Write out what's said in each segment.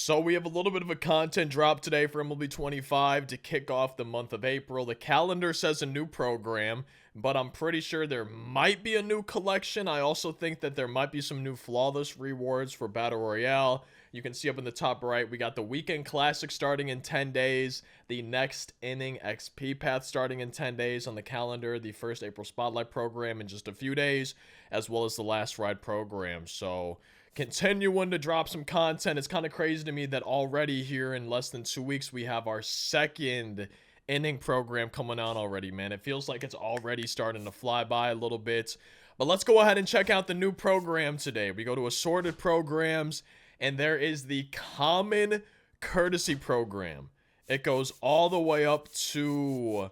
So we have a little bit of a content drop today for MLB 25 to kick off the month of April. The calendar says a new program, but I'm pretty sure there might be a new collection. I also think that there might be some new flawless rewards for Battle Royale. You can see up in the top right, we got the Weekend Classic starting in 10 days, the Next Inning XP Path starting in 10 days on the calendar, the first April Spotlight program in just a few days, as well as the Last Ride program. So continuing to drop some content. It's kind of crazy to me that already here in less than 2 weeks we have our second inning program coming out already, man. It feels like it's already starting to fly by a little bit. But let's go ahead and check out the new program today. We go to assorted programs, and there is the common courtesy program. It goes all the way up to...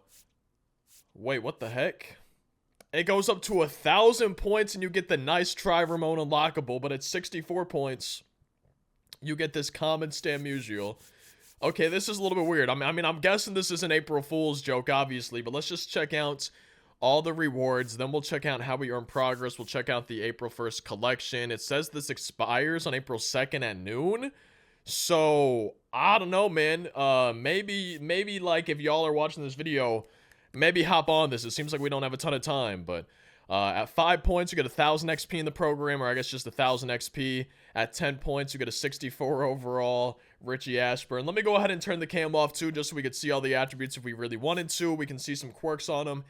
Wait, what the heck? It goes up to 1,000 points and you get the nice Try Ramon unlockable, but at 64 points, you get this common Stan Musial. Okay, this is a little bit weird. I mean, I'm guessing this is an April Fool's joke, obviously, but let's just check out all the rewards. Then we'll check out how we earn progress. We'll check out the April 1st collection. It says this expires on April 2nd at noon. So, I don't know, man. Maybe like if y'all are watching this video, maybe hop on this. It seems like we don't have a ton of time, but at 5 points, you get 1,000 XP in the program, or I guess just 1,000 XP. At 10 points, you get a 64 overall Richie Ashburn. Let me go ahead and turn the cam off too, just so we could see all the attributes if we really wanted to. We can see some quirks on him,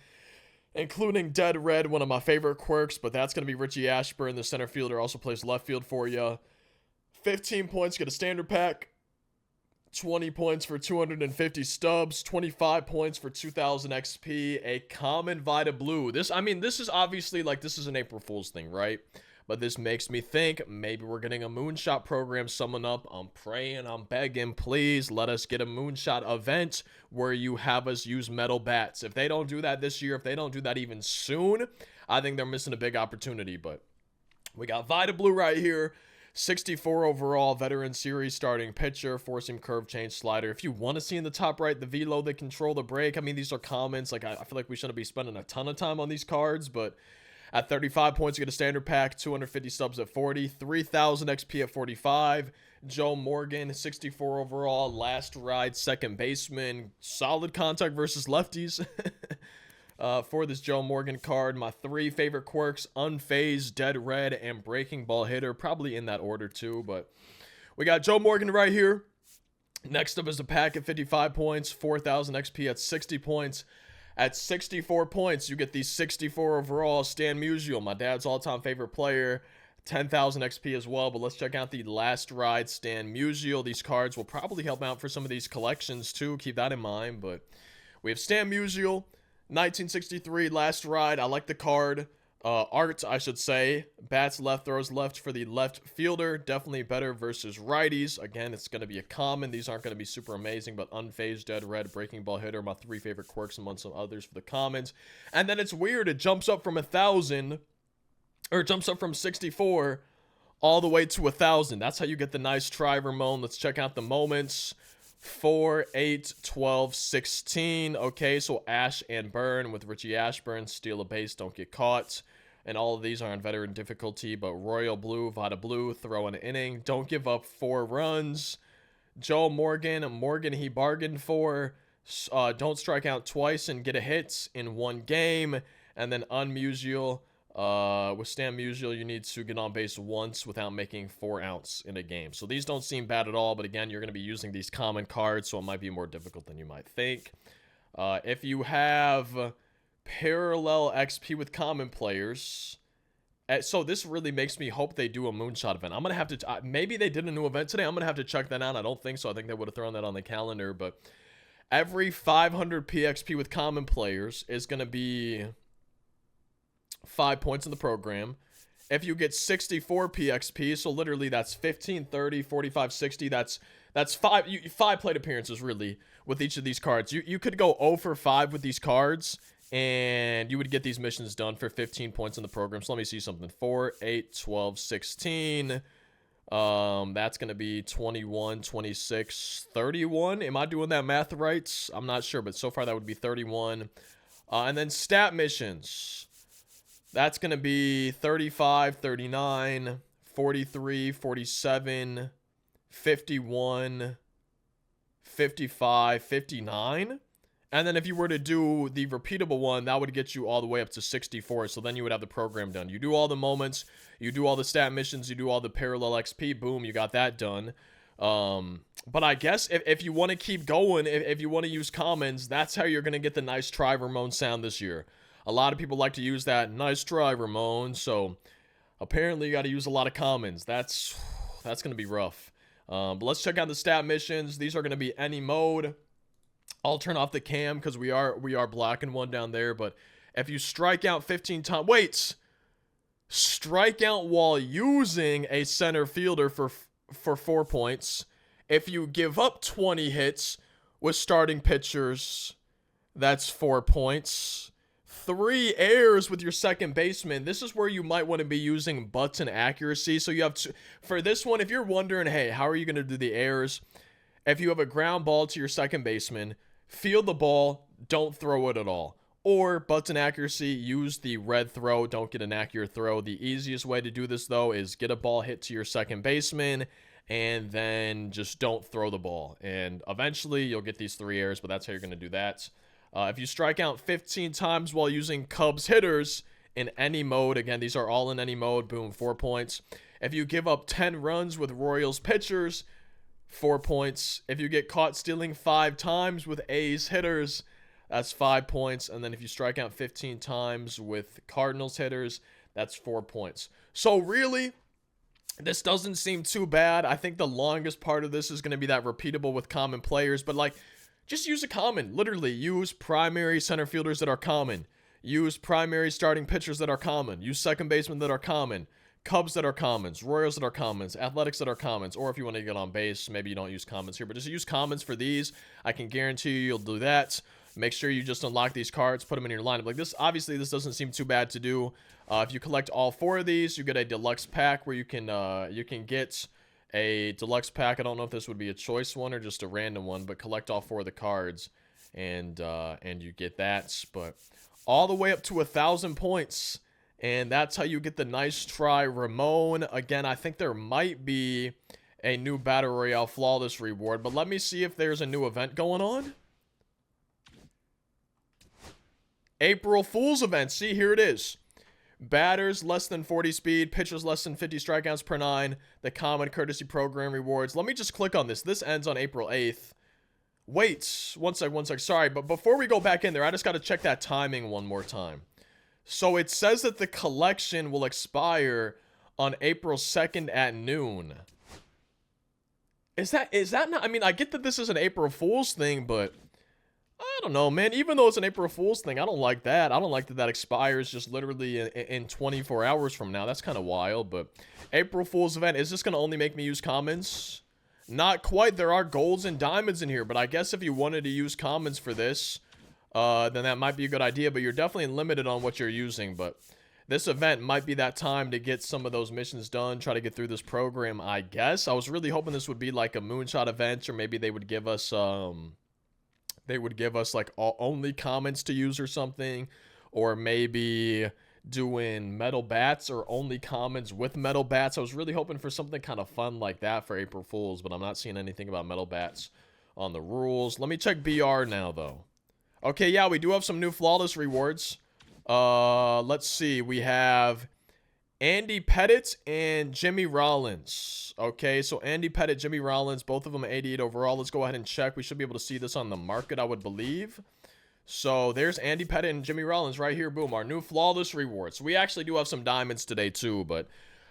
including Dead Red, one of my favorite quirks, but that's going to be Richie Ashburn. The center fielder also plays left field for you. 15 points, get a standard pack. 20 points for 250 stubs, 25 points for 2,000 XP, a common Vita Blue. This is obviously like, this is an April Fool's thing, right? But this makes me think maybe we're getting a Moonshot program summon up. I'm praying, I'm begging, please let us get a Moonshot event where you have us use metal bats. If they don't do that this year, if they don't do that even soon, I think they're missing a big opportunity. But we got Vita Blue right here. 64 overall, veteran series starting pitcher, four-seam curve change slider. If you want to see in the top right, the velo, they control the break. I mean, these are commons. Like, I feel like we shouldn't be spending a ton of time on these cards, but at 35 points, you get a standard pack, 250 stubs at 40, 3,000 XP at 45. Joe Morgan, 64 overall, last ride, second baseman. Solid contact versus lefties. For this Joe Morgan card, my three favorite quirks: Unfazed, Dead Red, and Breaking Ball Hitter. Probably in that order too, but we got Joe Morgan right here. Next up is a pack at 55 points, 4,000 XP at 60 points. At 64 points, you get the 64 overall Stan Musial, my dad's all-time favorite player. 10,000 XP as well, but let's check out the Last Ride Stan Musial. These cards will probably help out for some of these collections too, keep that in mind, but we have Stan Musial. 1963 Last Ride. I like the card. Art, I should say. Bats left, throws left for the left fielder. Definitely better versus righties. Again, it's going to be a common. These aren't going to be super amazing, but Unfazed, Dead Red, Breaking Ball Hitter, my three favorite quirks among some others for the commons. And then it's weird. It jumps up from 1,000, or it jumps up from 64 all the way to 1,000. That's how you get the nice Try Ramon. Let's check out the moments. 4, 8, 12, 16. Okay, so Ash and Burn with Richie Ashburn. Steal a base, don't get caught. And all of these are on veteran difficulty, but Royal Blue, Vita Blue, throw an inning. Don't give up 4 runs. Joe Morgan he bargained for. Don't strike out twice and get a hit in one game. And then Unmusial. With Stan Musial, you need to get on base once without making 4 outs in a game. So these don't seem bad at all, but again, you're going to be using these common cards, so it might be more difficult than you might think. If you have parallel XP with common players, so this really makes me hope they do a Moonshot event. I'm going to have to, maybe they did a new event today. I'm going to have to check that out. I don't think so. I think they would have thrown that on the calendar, but every 500 PXP with common players is going to be 5 points in the program. If you get 64 PXP, so literally that's 15, 30, 45, 60, that's 5 plate appearances really with each of these cards. You could go 0 for 5 with these cards and you would get these missions done for 15 points in the program. So let me see something. 4, 8, 12, 16. That's going to be 21, 26, 31. Am I doing that math right? I'm not sure, but so far that would be 31. And then stat missions. That's going to be 35, 39, 43, 47, 51, 55, 59. And then if you were to do the repeatable one, that would get you all the way up to 64. So then you would have the program done. You do all the moments, you do all the stat missions, you do all the parallel XP, boom, you got that done. But I guess if you want to keep going, if you want to use commons, that's how you're going to get the nice try Ramon sound this year. A lot of people like to use that nice try Ramon, so apparently you got to use a lot of commons. That's going to be rough. But let's check out the stat missions. These are going to be any mode. I'll turn off the cam because we are blocking one down there. But if you strike out 15 times, wait, strike out while using a center fielder for 4 points. If you give up 20 hits with starting pitchers, that's 4 points. 3 errors with your second baseman. This is where you might want to be using button accuracy. So you have to, for this one, if you're wondering, hey, how are you going to do the errors? If you have a ground ball to your second baseman, field the ball, don't throw it at all. Or button accuracy, use the red throw, don't get an accurate throw. The easiest way to do this, though, is get a ball hit to your second baseman and then just don't throw the ball. And eventually you'll get these 3 errors, but that's how you're going to do that. If you strike out 15 times while using Cubs hitters in any mode, again, these are all in any mode, boom, 4 points. If you give up 10 runs with Royals pitchers, 4 points. If you get caught stealing 5 times with A's hitters, that's 5 points. And then if you strike out 15 times with Cardinals hitters, that's 4 points. So really, this doesn't seem too bad. I think the longest part of this is going to be that repeatable with common players. But like, just use a common. Literally, use primary center fielders that are common. Use primary starting pitchers that are common. Use second basemen that are common. Cubs that are commons, Royals that are commons, Athletics that are commons, or if you want to get on base, maybe you don't use commons here, but just use commons for these. I can guarantee you'll do that. Make sure you just unlock these cards, put them in your lineup. Like this, obviously, this doesn't seem too bad to do. If you collect all 4 of these, you get a deluxe pack where you can get a deluxe pack. I don't know if this would be a choice one or just a random one, but collect all 4 of the cards, and you get that. But all the way up to 1,000 points. And that's how you get the nice try Ramon. Again, I think there might be a new Battle Royale Flawless reward. But let me see if there's a new event going on. April Fool's event. See, here it is. Batters less than 40 speed. Pitchers less than 50 strikeouts per 9. The common courtesy program rewards. Let me just click on this. This ends on April 8th. Wait. One sec. Sorry, but before we go back in there, I just got to check that timing one more time. So it says that the collection will expire on April 2nd at noon. Is that not, I mean, I get that this is an April Fool's thing, but I don't know, man. Even though it's an April Fool's thing, I don't like that. I don't like that expires just literally in 24 hours from now. That's kind of wild, but April Fool's event, is this going to only make me use commons? Not quite. There are golds and diamonds in here, but I guess if you wanted to use commons for this, then that might be a good idea, but you're definitely limited on what you're using. But this event might be that time to get some of those missions done, try to get through this program, I guess. I was really hoping this would be like a moonshot event, or maybe they would give us like only commons to use or something, or maybe doing metal bats or only commons with metal bats. I was really hoping for something kind of fun like that for April Fools, but I'm not seeing anything about metal bats on the rules. Let me check BR now, though. Okay, yeah, we do have some new flawless rewards. Let's see. We have Andy Pettitte and Jimmy Rollins. Okay, so Andy Pettitte, Jimmy Rollins, both of them 88 overall. Let's go ahead and check. We should be able to see this on the market, I would believe. So there's Andy Pettitte and Jimmy Rollins right here. Boom, our new flawless rewards. We actually do have some diamonds today too, but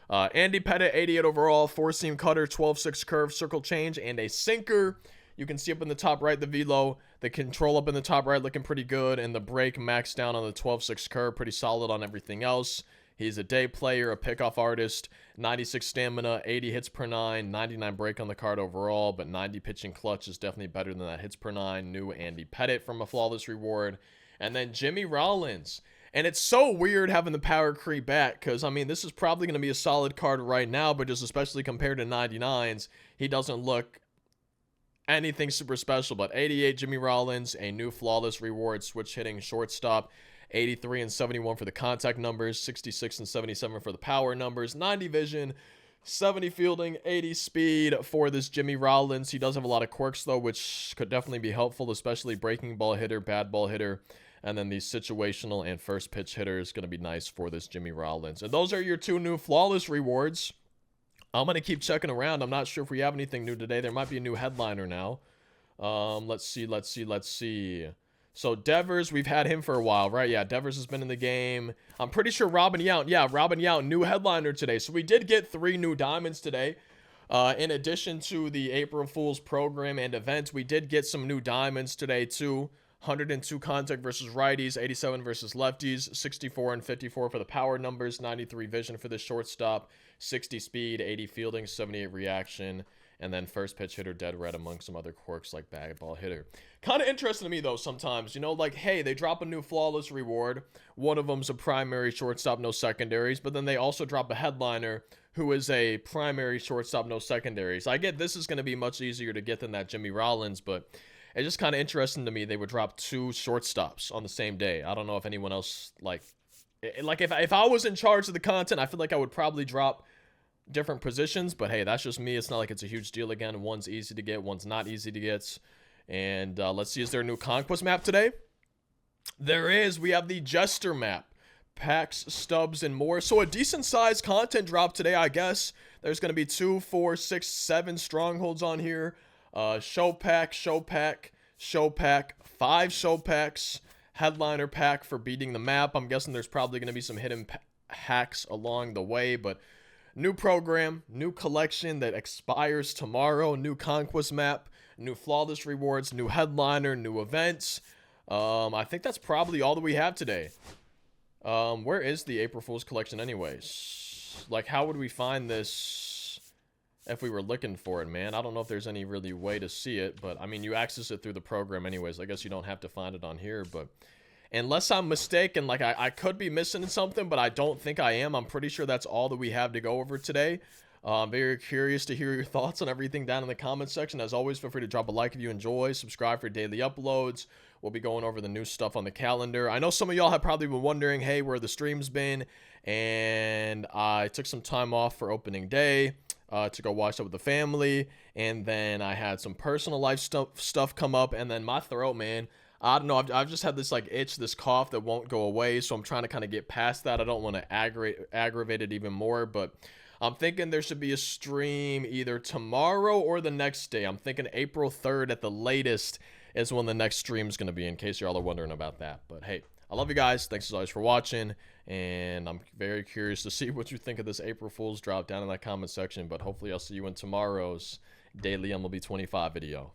Andy Pettitte, 88 overall, 4-seam cutter, 12-6 curve, circle change, and a sinker. You can see up in the top right the velo, the control up in the top right looking pretty good, and the break maxed down on the 12-6 curve, pretty solid on everything else. He's a day player, a pickoff artist, 96 stamina, 80 hits per 9, 99 break on the card overall, but 90 pitching clutch is definitely better than that hits per 9. New Andy Pettitte from a flawless reward. And then Jimmy Rollins. And it's so weird having the power creep back, because, I mean, this is probably going to be a solid card right now, but just especially compared to 99s, he doesn't look anything super special. But 88 Jimmy Rollins, a new flawless reward, switch hitting shortstop, 83 and 71 for the contact numbers, 66 and 77 for the power numbers, 90 vision, 70 fielding, 80 speed for this Jimmy Rollins. He does have a lot of quirks, though, which could definitely be helpful, especially breaking ball hitter, bad ball hitter. And then the situational and first pitch hitter is going to be nice for this Jimmy Rollins. And those are your 2 new flawless rewards. I'm going to keep checking around. I'm not sure if we have anything new today. There might be a new headliner now. Let's see. So Devers, we've had him for a while, right? Yeah, Devers has been in the game. I'm pretty sure Robin Yount. Yeah, Robin Yount, new headliner today. So we did get 3 new diamonds today. In addition to the April Fool's program and event, we did get some new diamonds today too. 102 contact versus righties, 87 versus lefties, 64 and 54 for the power numbers, 93 vision for the shortstop, 60 speed, 80 fielding, 78 reaction, and then first pitch hitter dead red among some other quirks like bad ball hitter. Kind of interesting to me though sometimes, you know, like, hey, they drop a new flawless reward. One of them's a primary shortstop, no secondaries, but then they also drop a headliner who is a primary shortstop, no secondaries. I get this is going to be much easier to get than that Jimmy Rollins, but it's just kind of interesting to me they would drop 2 shortstops on the same day. I don't know if anyone else, like if I was in charge of the content, I feel like I would probably drop different positions, but hey, that's just me. It's not like it's a huge deal again. One's easy to get, one's not easy to get. And let's see, is there a new Conquest map today? There is. We have the Jester map. Packs, stubs, and more. So a decent sized content drop today, I guess. There's going to be 2, 4, 6, 7 strongholds on here. Show pack, 5 show packs, headliner pack for beating the map. I'm guessing there's probably going to be some hidden hacks along the way, but new program, new collection that expires tomorrow, new Conquest map, new flawless rewards, new headliner, new events. I think that's probably all that we have today. Where is the April Fool's collection anyways? Like, how would we find this if we were looking for it, man? I don't know if there's any really way to see it, but I mean, you access it through the program anyways. I guess you don't have to find it on here, but unless I'm mistaken, like I could be missing something, but I don't think I am. I'm pretty sure that's all that we have to go over today. I'm very curious to hear your thoughts on everything down in the comment section. As always, feel free to drop a like if you enjoy, subscribe for daily uploads. We'll be going over the new stuff on the calendar. I know some of y'all have probably been wondering, hey, where the stream's been, and I took some time off for opening day to go watch that with the family, and then I had some personal life stuff come up, and then my throat, man, I don't know, I've just had this like itch, this cough that won't go away, so I'm trying to kind of get past that. I don't want to aggravate it even more, but I'm thinking there should be a stream either tomorrow or the next day. I'm thinking April 3rd at the latest is when the next stream is going to be, in case y'all are wondering about that. But hey, I love you guys. Thanks as always for watching, and I'm very curious to see what you think of this April Fool's drop down in that comment section, but hopefully I'll see you in tomorrow's daily MLB 25 video.